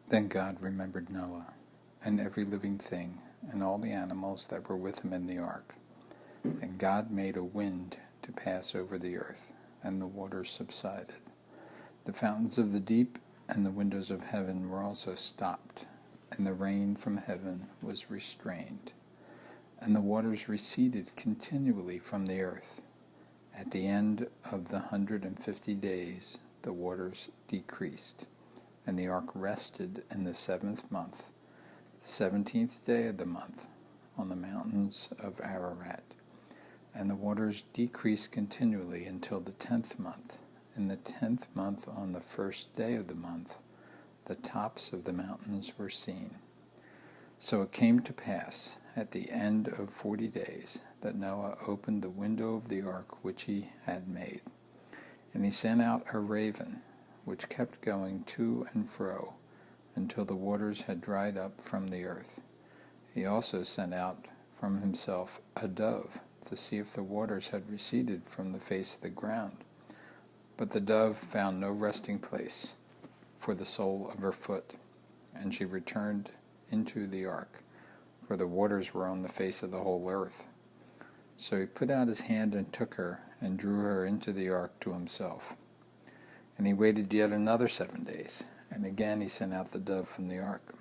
Then God remembered Noah, and every living thing, and all the animals that were with him in the ark. And God made a wind to pass over the earth, and the waters subsided. The fountains of the deep and the windows of heaven were also stopped, and the rain from heaven was restrained. And the waters receded continually from the earth. At the end of the 150 days, the waters decreased, and the ark rested in the 7th month, the 17th day of the month, on the mountains of Ararat. And the waters decreased continually until the 10th month. In the 10th month, on the 1st day of the month, the tops of the mountains were seen. So it came to pass, at the end of 40 days, that Noah opened the window of the ark which he had made. And he sent out a raven, which kept going to and fro, until the waters had dried up from the earth. He also sent out from himself a dove, to see if the waters had receded from the face of the ground. But the dove found no resting place for the sole of her foot, and she returned into the ark, for the waters were on the face of the whole earth. So he put out his hand and took her, and drew her into the ark to himself. And he waited yet another 7 days, and again he sent out the dove from the ark.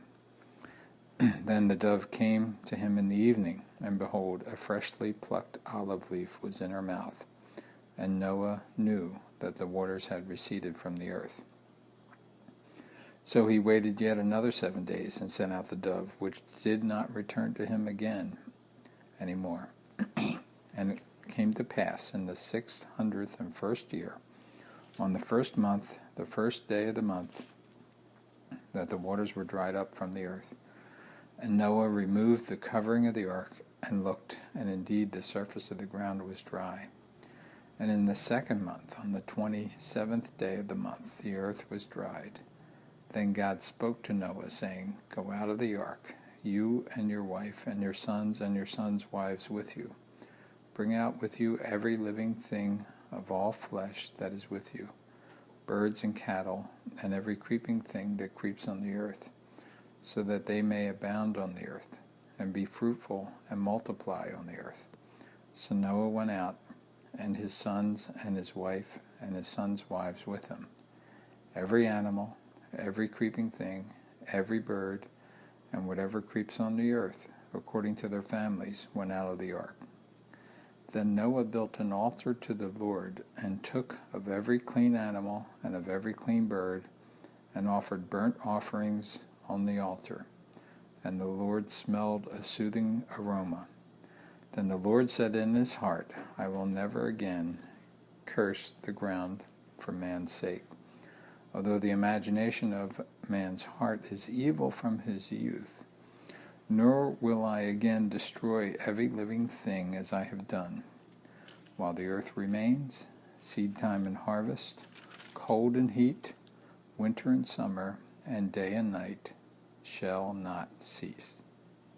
Then the dove came to him in the evening, and behold, a freshly plucked olive leaf was in her mouth. And Noah knew that the waters had receded from the earth. So he waited yet another 7 days, and sent out the dove, which did not return to him again any more. And it came to pass in the 601st year, on the 1st month, the 1st day of the month, that the waters were dried up from the earth. And Noah removed the covering of the ark, and looked, and indeed the surface of the ground was dry. And in the 2nd month, on the 27th day of the month, the earth was dried. Then God spoke to Noah, saying, Go out of the ark, you and your wife, and your sons wives with you. Bring out with you every living thing of all flesh that is with you, birds and cattle, and every creeping thing that creeps on the earth, so that they may abound on the earth, and be fruitful and multiply on the earth. So Noah went out, and his sons and his wife and his sons' wives with him. Every animal, every creeping thing, every bird, and whatever creeps on the earth, according to their families, went out of the ark. Then Noah built an altar to the Lord, and took of every clean animal and of every clean bird, and offered burnt offerings on the altar. And the Lord smelled a soothing aroma. Then the Lord said in his heart, I will never again curse the ground for man's sake, although the imagination of man's heart is evil from his youth. Nor will I again destroy every living thing as I have done. While the earth remains, seed time and harvest, cold and heat, winter and summer, and day and night shall not cease.